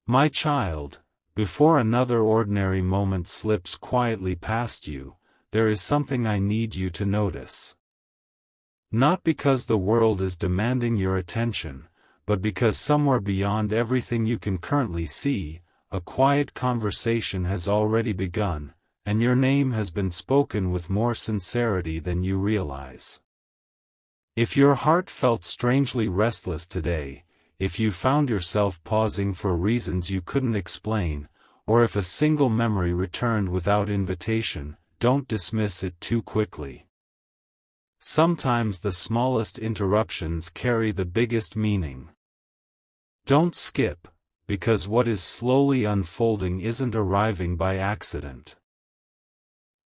My child, before another ordinary moment slips quietly past you, there is something I need you to notice. Not because the world is demanding your attention, but because somewhere beyond everything you can currently see, a quiet conversation has already begun, and your name has been spoken with more sincerity than you realize. If your heart felt strangely restless today, if you found yourself pausing for reasons you couldn't explain, or if a single memory returned without invitation, don't dismiss it too quickly. Sometimes the smallest interruptions carry the biggest meaning. Don't skip, because what is slowly unfolding isn't arriving by accident.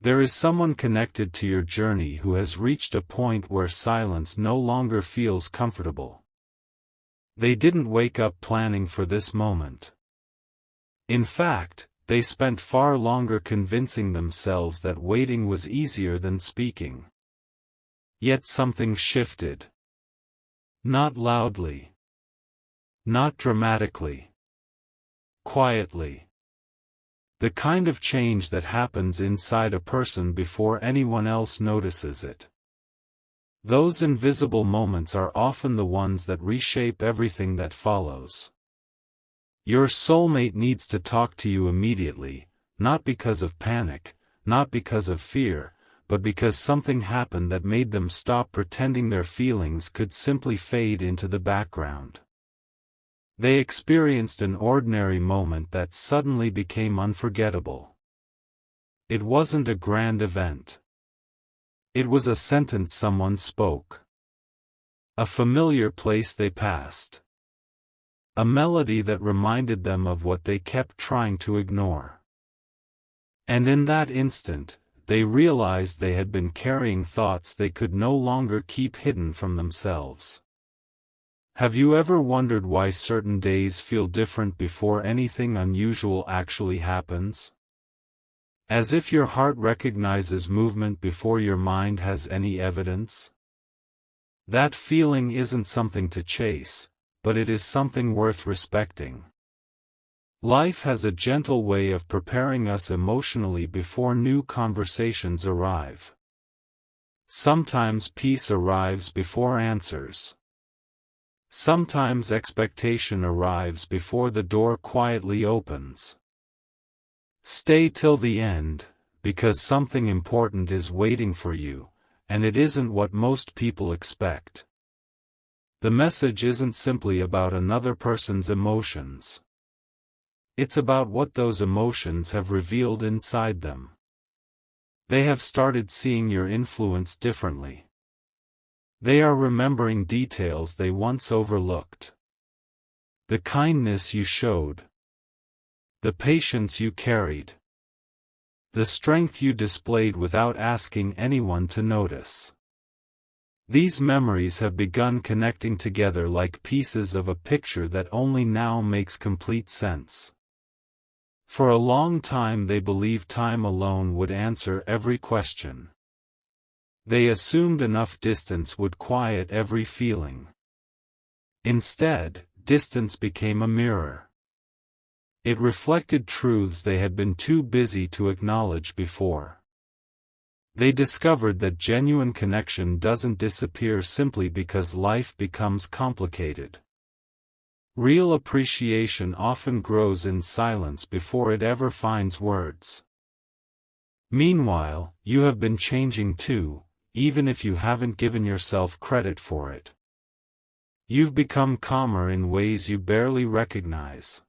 There is someone connected to your journey who has reached a point where silence no longer feels comfortable. They didn't wake up planning for this moment. In fact, they spent far longer convincing themselves that waiting was easier than speaking. Yet something shifted. Not loudly. Not dramatically. Quietly. The kind of change that happens inside a person before anyone else notices it. Those invisible moments are often the ones that reshape everything that follows. Your soulmate needs to talk to you immediately, not because of panic, not because of fear, but because something happened that made them stop pretending their feelings could simply fade into the background. They experienced an ordinary moment that suddenly became unforgettable. It wasn't a grand event. It was a sentence someone spoke. A familiar place they passed. A melody that reminded them of what they kept trying to ignore. And in that instant, they realized they had been carrying thoughts they could no longer keep hidden from themselves. Have you ever wondered why certain days feel different before anything unusual actually happens? As if your heart recognizes movement before your mind has any evidence? That feeling isn't something to chase, but it is something worth respecting. Life has a gentle way of preparing us emotionally before new conversations arrive. Sometimes peace arrives before answers. Sometimes expectation arrives before the door quietly opens. Stay till the end, because something important is waiting for you, and it isn't what most people expect. The message isn't simply about another person's emotions. It's about what those emotions have revealed inside them. They have started seeing your influence differently. They are remembering details they once overlooked. The kindness you showed. The patience you carried. The strength you displayed without asking anyone to notice. These memories have begun connecting together like pieces of a picture that only now makes complete sense. For a long time they believed time alone would answer every question. They assumed enough distance would quiet every feeling. Instead, distance became a mirror. It reflected truths they had been too busy to acknowledge before. They discovered that genuine connection doesn't disappear simply because life becomes complicated. Real appreciation often grows in silence before it ever finds words. Meanwhile, you have been changing too, even if you haven't given yourself credit for it. You've become calmer in ways you barely recognize.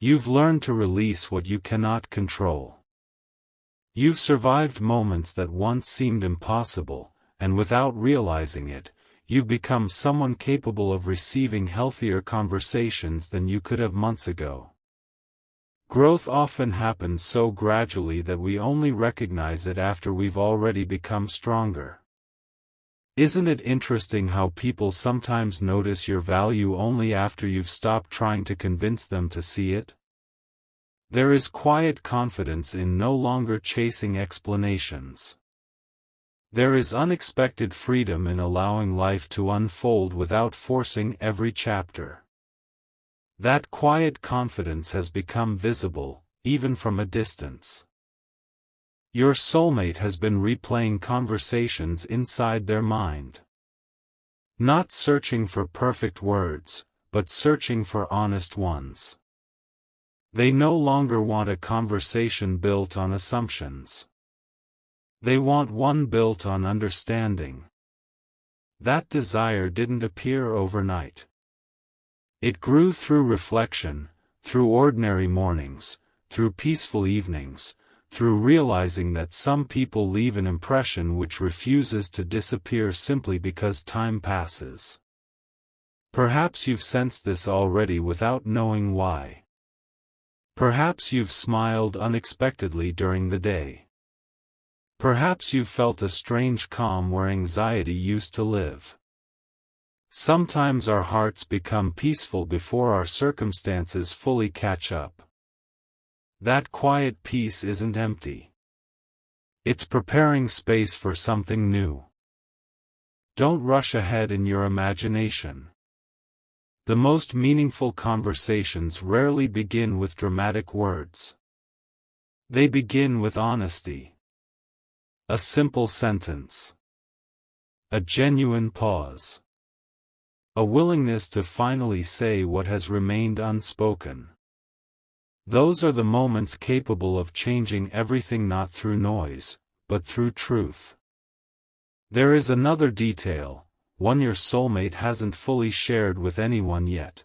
You've learned to release what you cannot control. You've survived moments that once seemed impossible, and without realizing it, you've become someone capable of receiving healthier conversations than you could have months ago. Growth often happens so gradually that we only recognize it after we've already become stronger. Isn't it interesting how people sometimes notice your value only after you've stopped trying to convince them to see it? There is quiet confidence in no longer chasing explanations. There is unexpected freedom in allowing life to unfold without forcing every chapter. That quiet confidence has become visible, even from a distance. Your soulmate has been replaying conversations inside their mind. Not searching for perfect words, but searching for honest ones. They no longer want a conversation built on assumptions. They want one built on understanding. That desire didn't appear overnight. It grew through reflection, through ordinary mornings, through peaceful evenings, through realizing that some people leave an impression which refuses to disappear simply because time passes. Perhaps you've sensed this already without knowing why. Perhaps you've smiled unexpectedly during the day. Perhaps you've felt a strange calm where anxiety used to live. Sometimes our hearts become peaceful before our circumstances fully catch up. That quiet peace isn't empty. It's preparing space for something new. Don't rush ahead in your imagination. The most meaningful conversations rarely begin with dramatic words. They begin with honesty. A simple sentence. A genuine pause. A willingness to finally say what has remained unspoken. Those are the moments capable of changing everything, not through noise, but through truth. There is another detail, one your soulmate hasn't fully shared with anyone yet.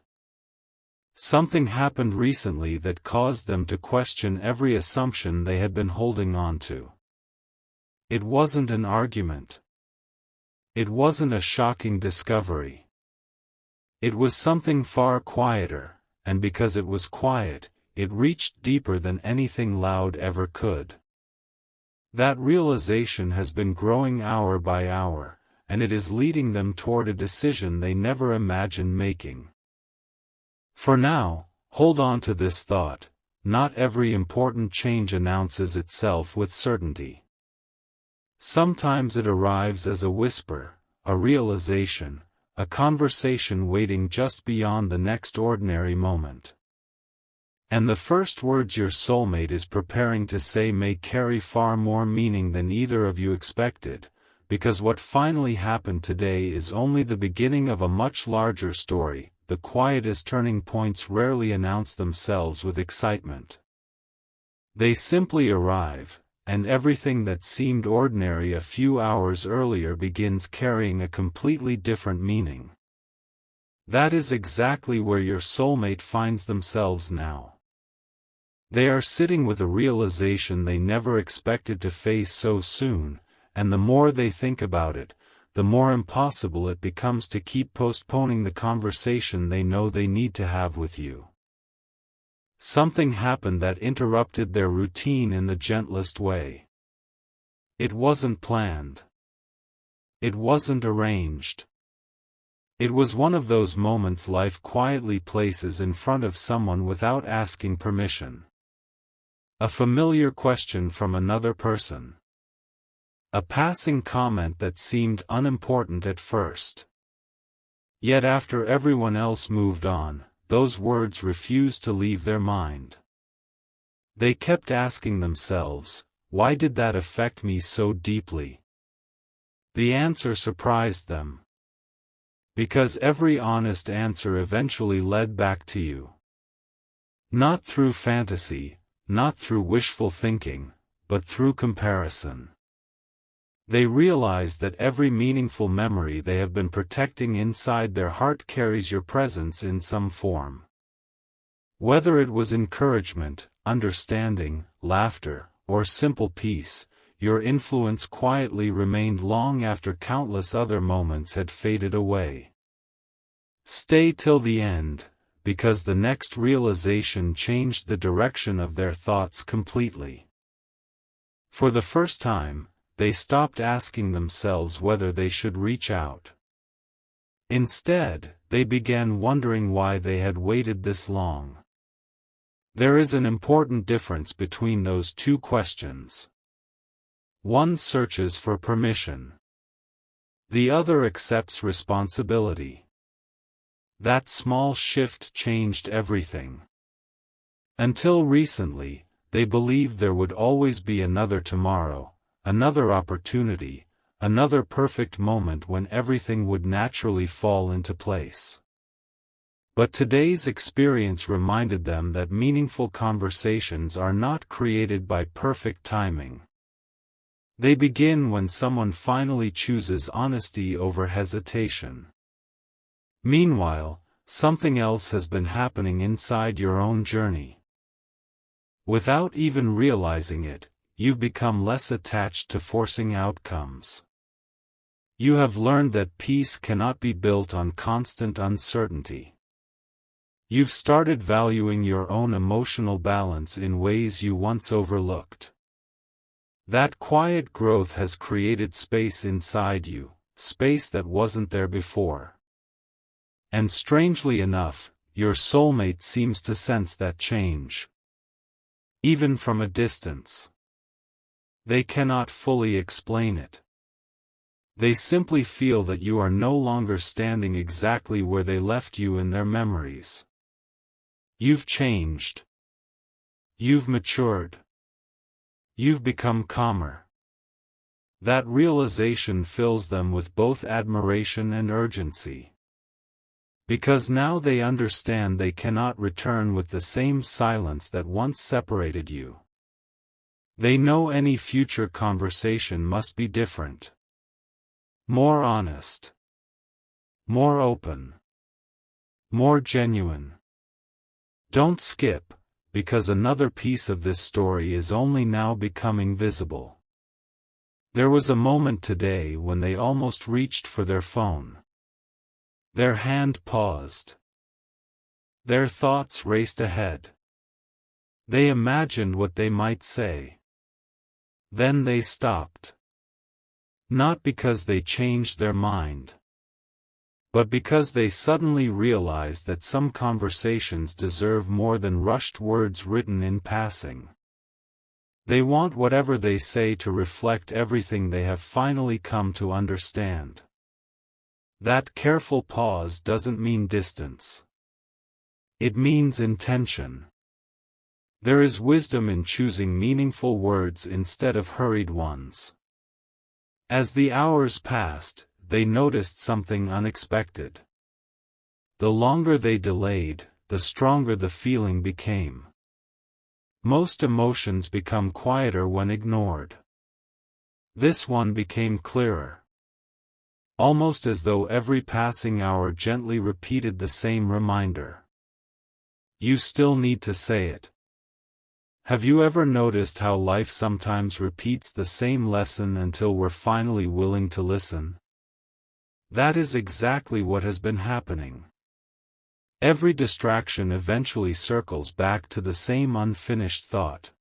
Something happened recently that caused them to question every assumption they had been holding on to. It wasn't an argument. It wasn't a shocking discovery. It was something far quieter, and because it was quiet, it reached deeper than anything loud ever could. That realization has been growing hour by hour, and it is leading them toward a decision they never imagined making. For now, hold on to this thought: not every important change announces itself with certainty. Sometimes it arrives as a whisper, a realization, a conversation waiting just beyond the next ordinary moment. And the first words your soulmate is preparing to say may carry far more meaning than either of you expected, because what finally happened today is only the beginning of a much larger story. The quietest turning points rarely announce themselves with excitement. They simply arrive, and everything that seemed ordinary a few hours earlier begins carrying a completely different meaning. That is exactly where your soulmate finds themselves now. They are sitting with a realization they never expected to face so soon, and the more they think about it, the more impossible it becomes to keep postponing the conversation they know they need to have with you. Something happened that interrupted their routine in the gentlest way. It wasn't planned. It wasn't arranged. It was one of those moments life quietly places in front of someone without asking permission. A familiar question from another person. A passing comment that seemed unimportant at first. Yet after everyone else moved on, those words refused to leave their mind. They kept asking themselves, why did that affect me so deeply? The answer surprised them. Because every honest answer eventually led back to you. Not through fantasy, not through wishful thinking, but through comparison. They realize that every meaningful memory they have been protecting inside their heart carries your presence in some form. Whether it was encouragement, understanding, laughter, or simple peace, your influence quietly remained long after countless other moments had faded away. Stay till the end, because the next realization changed the direction of their thoughts completely. For the first time, they stopped asking themselves whether they should reach out. Instead, they began wondering why they had waited this long. There is an important difference between those two questions. One searches for permission. The other accepts responsibility. That small shift changed everything. Until recently, they believed there would always be another tomorrow, another opportunity, another perfect moment when everything would naturally fall into place. But today's experience reminded them that meaningful conversations are not created by perfect timing. They begin when someone finally chooses honesty over hesitation. Meanwhile, something else has been happening inside your own journey. Without even realizing it, you've become less attached to forcing outcomes. You have learned that peace cannot be built on constant uncertainty. You've started valuing your own emotional balance in ways you once overlooked. That quiet growth has created space inside you, space that wasn't there before. And strangely enough, your soulmate seems to sense that change. Even from a distance. They cannot fully explain it. They simply feel that you are no longer standing exactly where they left you in their memories. You've changed. You've matured. You've become calmer. That realization fills them with both admiration and urgency. Because now they understand they cannot return with the same silence that once separated you. They know any future conversation must be different. More honest. More open. More genuine. Don't skip, because another piece of this story is only now becoming visible. There was a moment today when they almost reached for their phone. Their hand paused. Their thoughts raced ahead. They imagined what they might say. Then they stopped. Not because they changed their mind, but because they suddenly realized that some conversations deserve more than rushed words written in passing. They want whatever they say to reflect everything they have finally come to understand. That careful pause doesn't mean distance. It means intention. There is wisdom in choosing meaningful words instead of hurried ones. As the hours passed, they noticed something unexpected. The longer they delayed, the stronger the feeling became. Most emotions become quieter when ignored. This one became clearer. Almost as though every passing hour gently repeated the same reminder. You still need to say it. Have you ever noticed how life sometimes repeats the same lesson until we're finally willing to listen? That is exactly what has been happening. Every distraction eventually circles back to the same unfinished thought.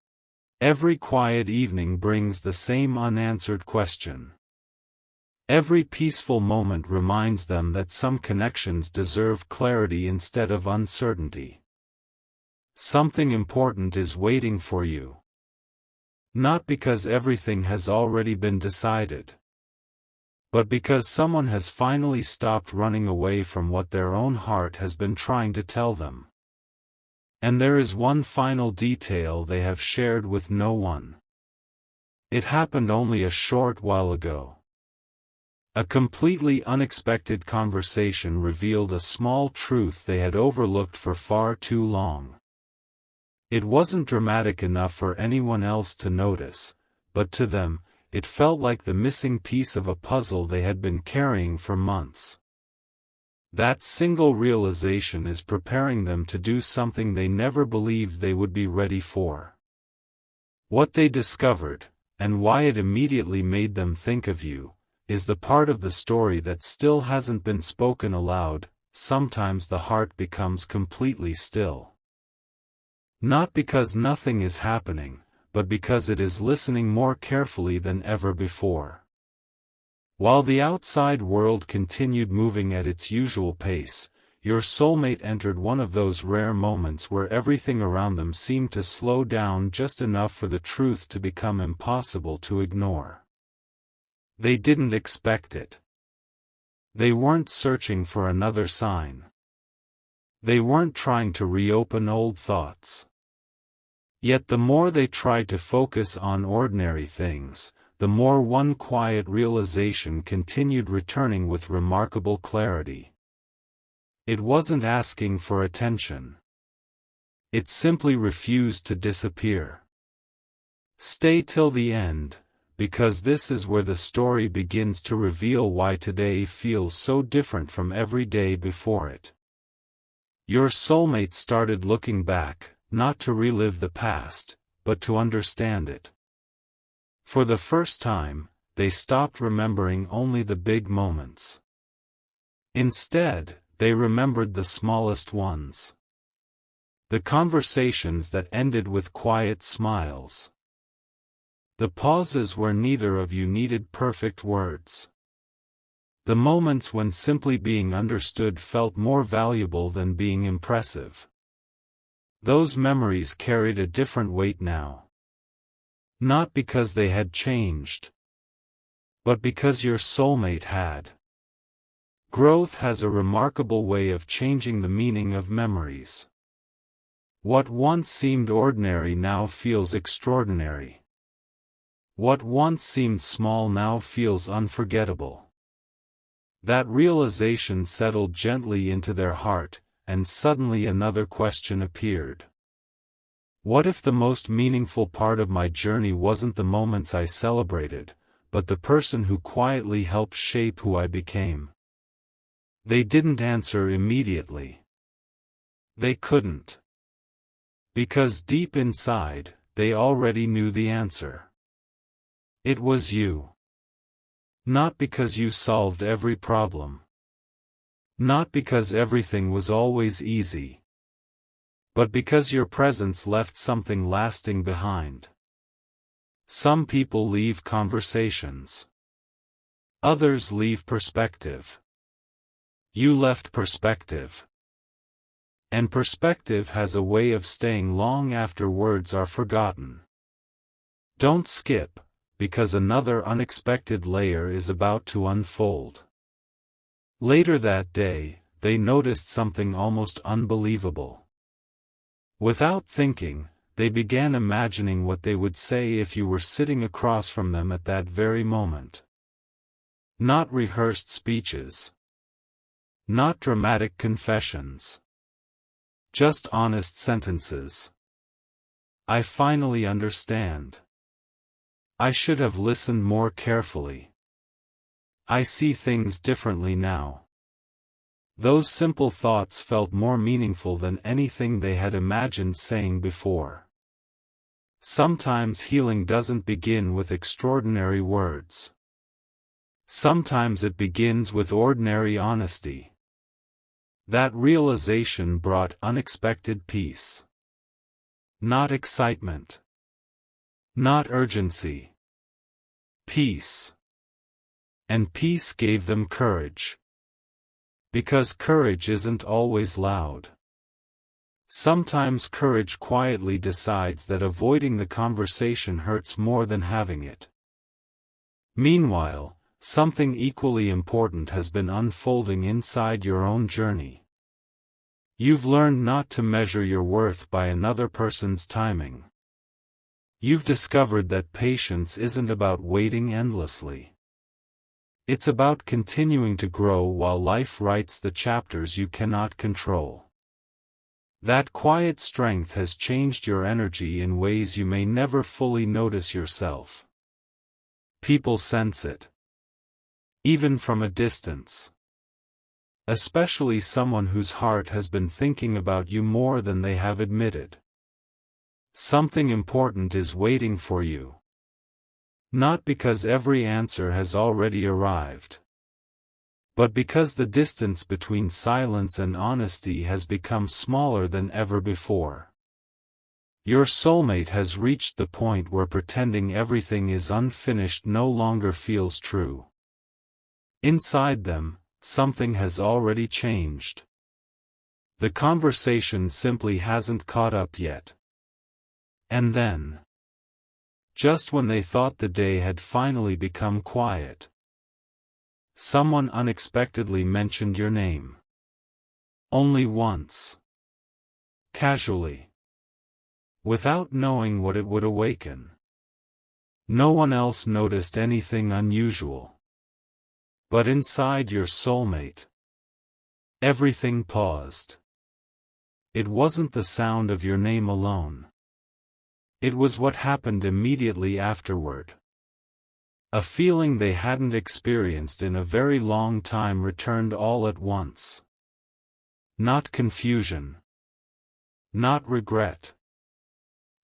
Every quiet evening brings the same unanswered question. Every peaceful moment reminds them that some connections deserve clarity instead of uncertainty. Something important is waiting for you. Not because everything has already been decided, but because someone has finally stopped running away from what their own heart has been trying to tell them. And there is one final detail they have shared with no one. It happened only a short while ago. A completely unexpected conversation revealed a small truth they had overlooked for far too long. It wasn't dramatic enough for anyone else to notice, but to them, it felt like the missing piece of a puzzle they had been carrying for months. That single realization is preparing them to do something they never believed they would be ready for. What they discovered, and why it immediately made them think of you, is the part of the story that still hasn't been spoken aloud. Sometimes the heart becomes completely still. Not because nothing is happening, but because it is listening more carefully than ever before. While the outside world continued moving at its usual pace, your soulmate entered one of those rare moments where everything around them seemed to slow down just enough for the truth to become impossible to ignore. They didn't expect it. They weren't searching for another sign. They weren't trying to reopen old thoughts. Yet the more they tried to focus on ordinary things, the more one quiet realization continued returning with remarkable clarity. It wasn't asking for attention. It simply refused to disappear. Stay till the end, because this is where the story begins to reveal why today feels so different from every day before it. Your soulmate started looking back, not to relive the past, but to understand it. For the first time, they stopped remembering only the big moments. Instead, they remembered the smallest ones. The conversations that ended with quiet smiles. The pauses where neither of you needed perfect words. The moments when simply being understood felt more valuable than being impressive. Those memories carried a different weight now. Not because they had changed, but because your soulmate had. Growth has a remarkable way of changing the meaning of memories. What once seemed ordinary now feels extraordinary. What once seemed small now feels unforgettable. That realization settled gently into their heart, and suddenly another question appeared. What if the most meaningful part of my journey wasn't the moments I celebrated, but the person who quietly helped shape who I became? They didn't answer immediately. They couldn't. Because deep inside, they already knew the answer. It was you. Not because you solved every problem. Not because everything was always easy. But because your presence left something lasting behind. Some people leave conversations. Others leave perspective. You left perspective. And perspective has a way of staying long after words are forgotten. Don't skip, because another unexpected layer is about to unfold. Later that day, they noticed something almost unbelievable. Without thinking, they began imagining what they would say if you were sitting across from them at that very moment. Not rehearsed speeches. Not dramatic confessions. Just honest sentences. I finally understand. I should have listened more carefully. I see things differently now. Those simple thoughts felt more meaningful than anything they had imagined saying before. Sometimes healing doesn't begin with extraordinary words. Sometimes it begins with ordinary honesty. That realization brought unexpected peace. Not excitement. Not urgency. Peace. And peace gave them courage. Because courage isn't always loud. Sometimes courage quietly decides that avoiding the conversation hurts more than having it. Meanwhile, something equally important has been unfolding inside your own journey. You've learned not to measure your worth by another person's timing. You've discovered that patience isn't about waiting endlessly. It's about continuing to grow while life writes the chapters you cannot control. That quiet strength has changed your energy in ways you may never fully notice yourself. People sense it. Even from a distance. Especially someone whose heart has been thinking about you more than they have admitted. Something important is waiting for you. Not because every answer has already arrived. But because the distance between silence and honesty has become smaller than ever before. Your soulmate has reached the point where pretending everything is unfinished no longer feels true. Inside them, something has already changed. The conversation simply hasn't caught up yet. And then, just when they thought the day had finally become quiet, someone unexpectedly mentioned your name. Only once. Casually. Without knowing what it would awaken. No one else noticed anything unusual. But inside your soulmate, everything paused. It wasn't the sound of your name alone. It was what happened immediately afterward. A feeling they hadn't experienced in a very long time returned all at once. Not confusion. Not regret.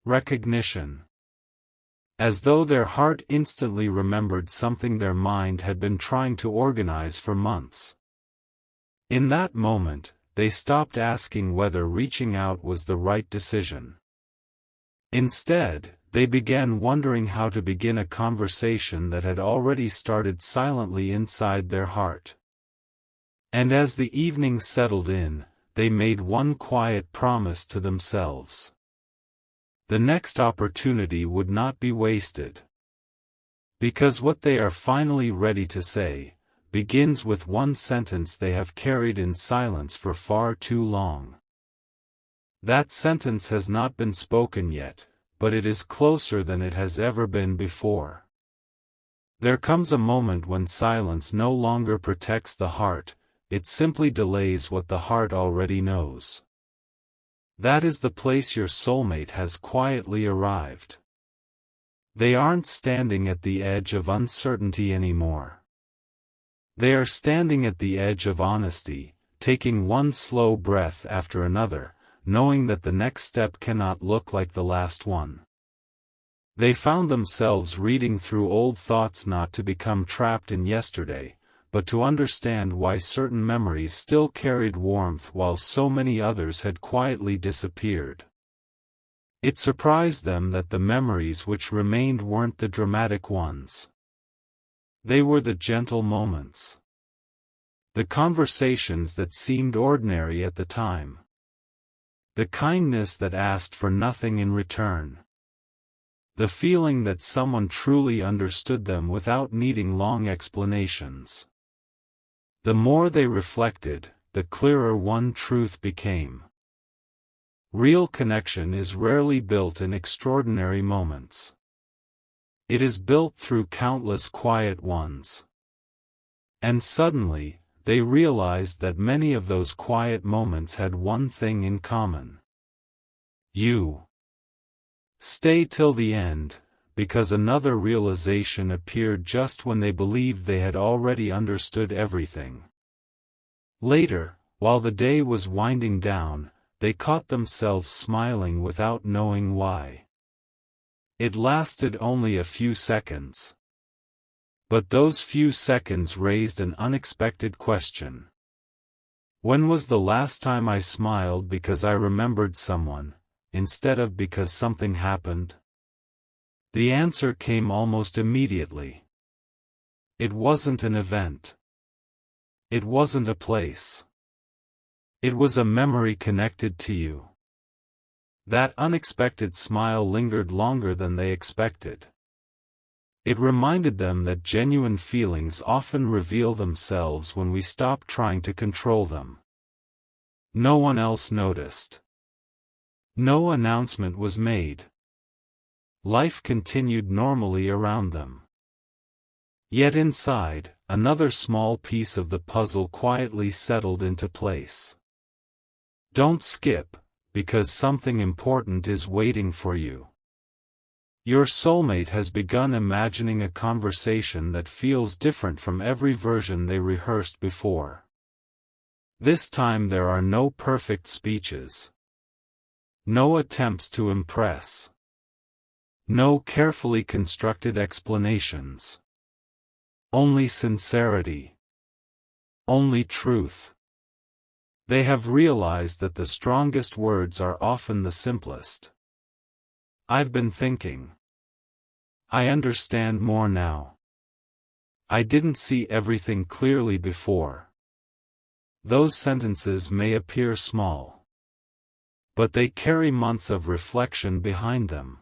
Recognition. As though their heart instantly remembered something their mind had been trying to organize for months. In that moment, they stopped asking whether reaching out was the right decision. Instead, they began wondering how to begin a conversation that had already started silently inside their heart. And as the evening settled in, they made one quiet promise to themselves. The next opportunity would not be wasted. Because what they are finally ready to say begins with one sentence they have carried in silence for far too long. That sentence has not been spoken yet, but it is closer than it has ever been before. There comes a moment when silence no longer protects the heart, it simply delays what the heart already knows. That is the place your soulmate has quietly arrived. They aren't standing at the edge of uncertainty anymore. They are standing at the edge of honesty, taking one slow breath after another, knowing that the next step cannot look like the last one. They found themselves reading through old thoughts not to become trapped in yesterday, but to understand why certain memories still carried warmth while so many others had quietly disappeared. It surprised them that the memories which remained weren't the dramatic ones. They were the gentle moments. The conversations that seemed ordinary at the time. The kindness that asked for nothing in return. The feeling that someone truly understood them without needing long explanations. The more they reflected, the clearer one truth became. Real connection is rarely built in extraordinary moments. It is built through countless quiet ones. And suddenly, they realized that many of those quiet moments had one thing in common. You. Stay till the end, because another realization appeared just when they believed they had already understood everything. Later, while the day was winding down, they caught themselves smiling without knowing why. It lasted only a few seconds. But those few seconds raised an unexpected question. When was the last time I smiled because I remembered someone, instead of because something happened? The answer came almost immediately. It wasn't an event. It wasn't a place. It was a memory connected to you. That unexpected smile lingered longer than they expected. It reminded them that genuine feelings often reveal themselves when we stop trying to control them. No one else noticed. No announcement was made. Life continued normally around them. Yet inside, another small piece of the puzzle quietly settled into place. Don't skip, because something important is waiting for you. Your soulmate has begun imagining a conversation that feels different from every version they rehearsed before. This time there are no perfect speeches. No attempts to impress. No carefully constructed explanations. Only sincerity. Only truth. They have realized that the strongest words are often the simplest. I've been thinking. I understand more now. I didn't see everything clearly before. Those sentences may appear small. But they carry months of reflection behind them.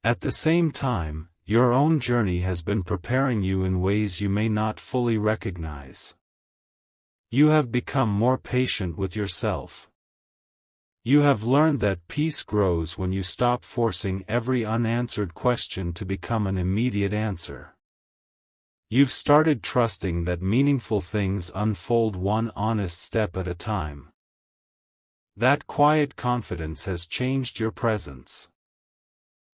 At the same time, your own journey has been preparing you in ways you may not fully recognize. You have become more patient with yourself. You have learned that peace grows when you stop forcing every unanswered question to become an immediate answer. You've started trusting that meaningful things unfold one honest step at a time. That quiet confidence has changed your presence.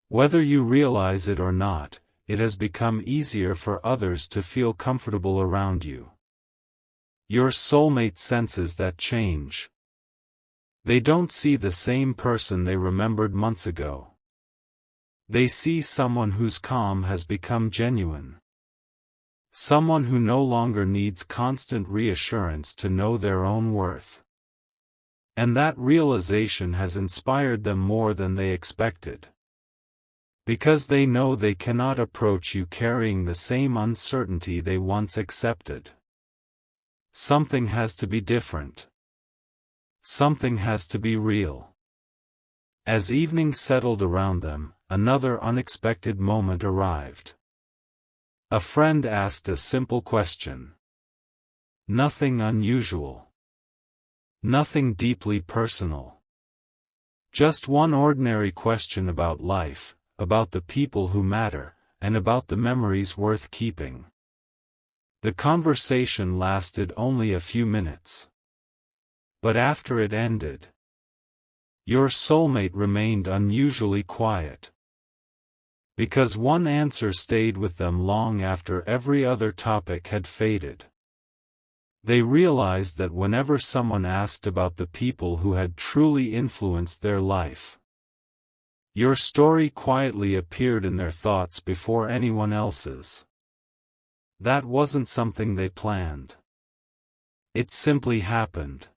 Whether you realize it or not, it has become easier for others to feel comfortable around you. Your soulmate senses that change. They don't see the same person they remembered months ago. They see someone whose calm has become genuine. Someone who no longer needs constant reassurance to know their own worth. And that realization has inspired them more than they expected. Because they know they cannot approach you carrying the same uncertainty they once accepted. Something has to be different. Something has to be real. As evening settled around them, another unexpected moment arrived. A friend asked a simple question. Nothing unusual. Nothing deeply personal. Just one ordinary question about life, about the people who matter, and about the memories worth keeping. The conversation lasted only a few minutes. But after it ended, your soulmate remained unusually quiet. Because one answer stayed with them long after every other topic had faded. They realized that whenever someone asked about the people who had truly influenced their life, your story quietly appeared in their thoughts before anyone else's. That wasn't something they planned. It simply happened.